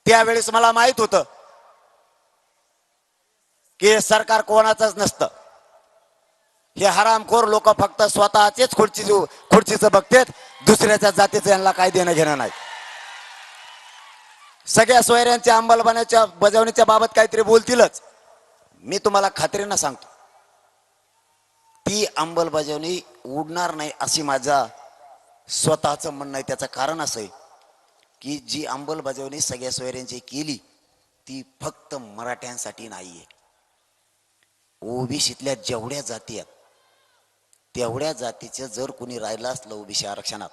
त्यावेळेस मला माहित होतं की हे सरकार कोणाचंच नसतं. हे हरामखोर लोक फक्त स्वतःचेच खुर्चीचं बघतेत, दुसऱ्याच्या जातीचं यांना काय देणं घेणं नाही. सगळ्या सोयऱ्यांच्या अंमलबजावणीच्या बाबत काहीतरी बोलतीलच. मी तुम्हाला खात्रीनं सांगतो ती अंमलबजावणी उडणार नाही अशी माझा स्वतःचं म्हणणं आहे. त्याचं कारण असं आहे की जी अंमलबजावणी सगळ्या सोयऱ्यांची केली ती फक्त मराठ्यांसाठी नाहीये. ओबीसीतल्या जेवढ्या जाती आहेत तेवढ्या जातीचं जर कोणी राहिलं असलं ओबीसी आरक्षणात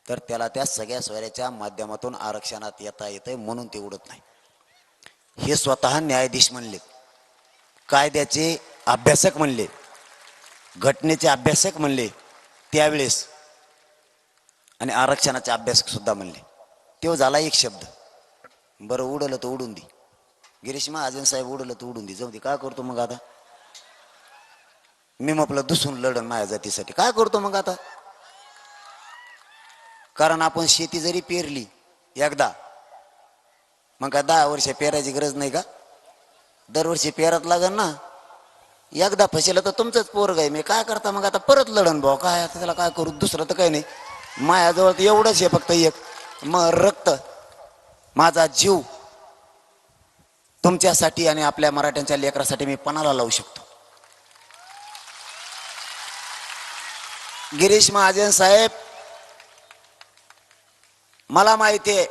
तर त्याला त्या सगळ्या सोयऱ्याच्या माध्यमातून आरक्षणात येता येतंय, म्हणून ते उडत नाही. हे स्वतः न्यायाधीश म्हणले, कायद्याचे अभ्यासक म्हणले, घटनेचे अभ्यासक म्हणले त्यावेळेस, आणि आरक्षणाचे अभ्यासक सुद्धा म्हणले. तेव्हा झाला एक शब्द, बरं उडलं तर उडून दे. गिरीश महाजन साहेब उडलं तर उडून दे, जाऊ दे, काय करतो मग आता? मी म्हटलं दुसून लढण माझ्या जातीसाठी, काय करतो मग आता? कारण आपण शेती जरी पेरली एकदा, मग काय 10 वर्ष पेरायची गरज नाही का? दरवर्षी पेरत लागन ना. एकदा फसेल तर तुमचंच पोरग आहे, मी काय करता मग आता? परत लढण भाऊ, काय आता त्याला काय करू, दुसरं तर काही नाही. माझ्याजवळ तर एवढंच आहे फक्त एक, मग रक्त, माझा जीव तुमच्यासाठी आणि आपल्या मराठ्यांच्या लेकरासाठी मी पणाला लावू शकतो. गिरीश महाजन साहेब, मला माहिती आहे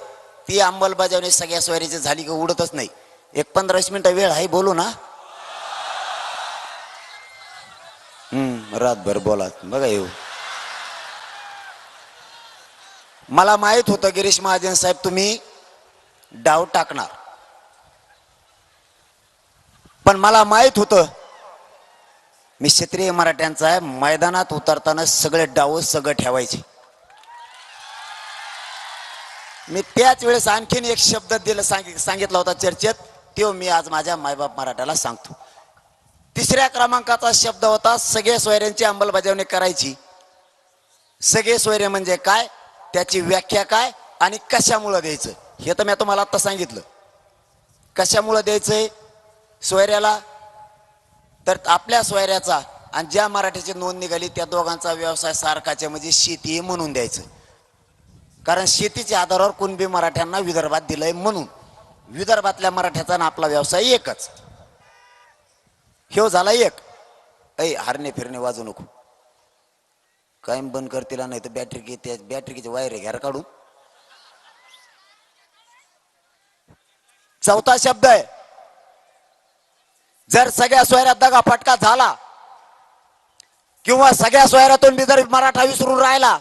ती अंमलबजावणी सगळ्या सोयरीची झाली की उडतच नाही. एक 15-20 मिनिटं वेळ आहे, बोलू ना? रातभर बोला बघा. येऊ मला माहित होतं गिरीश महाजन साहेब तुम्ही डाव टाकणार, पण मला माहित होतं मी क्षत्रिय मराठ्यांचा आहे, मैदानात उतरताना सगळे डाव सगळं ठेवायचे. मी त्याच वेळेस आणखीन एक शब्द सांगितला होता चर्चेत, तो मी आज माझ्या मायबाप मराठ्याला सांगतो. 3ऱ्या क्रमांकाचा शब्द होता सगळे सोयऱ्यांची अंमलबजावणी करायची. सगळे सोयरे म्हणजे काय, त्याची व्याख्या काय आणि कशामुळे द्यायचं, हे तर मी तुम्हाला आता सांगितलं. कशामुळे द्यायचंय सोयऱ्याला, तर आपल्या सोयऱ्याचा आणि ज्या मराठ्याची नोंद निघाली त्या दोघांचा व्यवसाय सारखाचे, म्हणजे शेती म्हणून द्यायचं. कारण शेतीच्या आधारावर कुणबी मराठ्यांना विदर्भात दिलंय, म्हणून विदर्भातल्या मराठ्याचा ना आपला व्यवसाय एकच. ह्यो झाला एक. हरणे फिरणे वाजू नको, कायम बंद करतील, नाही तर बॅटरीचे वायर घ्यार काढून. चौथा शब्द आहे, जर सगळ्या सोयऱ्यात दगा फटका झाला किंवा सगळ्या सोयऱ्यातून बी जर मराठा विसरून राहिला,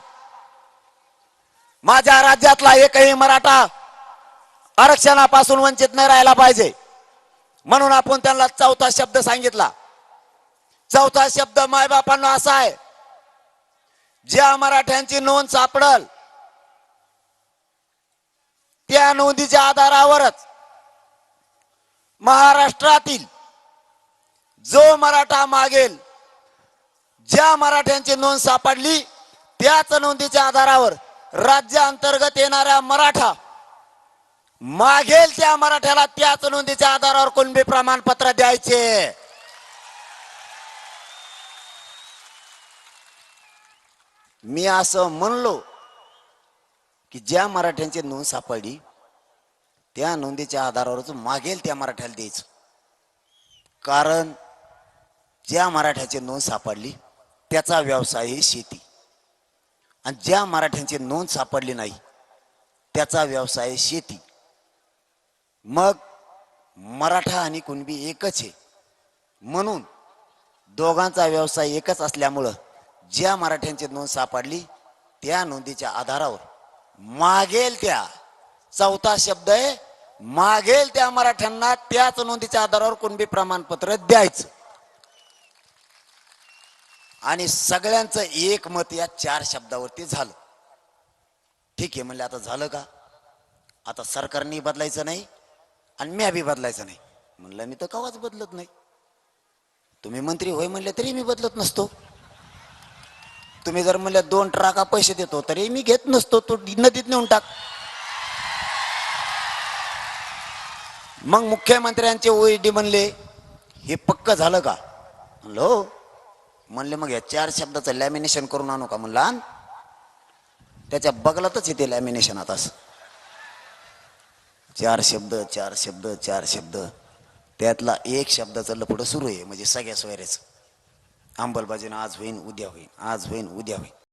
माझ्या राज्यातला एकही मराठा आरक्षणापासून वंचित नाही राहायला पाहिजे, म्हणून आपण त्यांना चौथा शब्द सांगितला. चौथा शब्द मायबापांना असा आहे, ज्या मराठ्यांची नोंद सापडल त्या नोंदीच्या आधारावरच महाराष्ट्रातील जो मराठा मागेल, ज्या मराठ्यांची नोंद सापडली त्याच नोंदीच्या आधारावर राज्यांतर्गत येणाऱ्या मराठा मागेल त्या मराठ्याला त्याच नोंदीच्या आधारावर कुणबी प्रमाणपत्र द्यायचे. मी असं म्हणलो की ज्या मराठ्यांची नोंद सापडली त्या नोंदीच्या आधारावर मागेल त्या मराठ्याला द्यायचं. कारण ज्या मराठ्याची नोंद सापडली त्याचा व्यवसाय ही शेती, आणि ज्या मराठ्यांची नोंद सापडली नाही त्याचा व्यवसाय शेती. मग मराठा आणि कुणबी एकच आहे, म्हणून दोघांचा व्यवसाय एकच असल्यामुळं ज्या मराठ्यांची नोंद सापडली त्या नोंदीच्या आधारावर मागेल त्या, चौथा शब्द आहे, मागेल त्या मराठ्यांना त्याच नोंदीच्या आधारावर कुणबी प्रमाणपत्र द्यायचं. आणि सगळ्यांचं एक मत या 4 शब्दावरती झालं. ठीक आहे म्हणले, आता झालं का? आता सरकारने बदलायचं नाही आणि मी बी बदलायचं नाही. म्हणलं मी तर कवाच बदलत नाही. तुम्ही मंत्री होय म्हणले तरी मी बदलत नसतो. तुम्ही जर म्हणले 2 ट्रका पैसे देतो तरी मी घेत नसतो, तो नदीत नेऊन टाक. मग मुख्यमंत्र्यांचे ओईडी म्हणले हे पक्क झालं का? म्हणलं हो. म्हणले मग या 4 शब्दाचं लॅमिनेशन करून आणू का? म्हणलं आण. त्याच्या बगलातच येते लॅमिनेशन आता. 4 शब्द 4 शब्द 4 शब्द, त्यातला एक शब्दाचं लफडं सुरू आहे, म्हणजे सगळ्या सोयऱ्याचं. अंमलबजावणी आज होईन उद्या होईन, आज होईन उद्या होईन.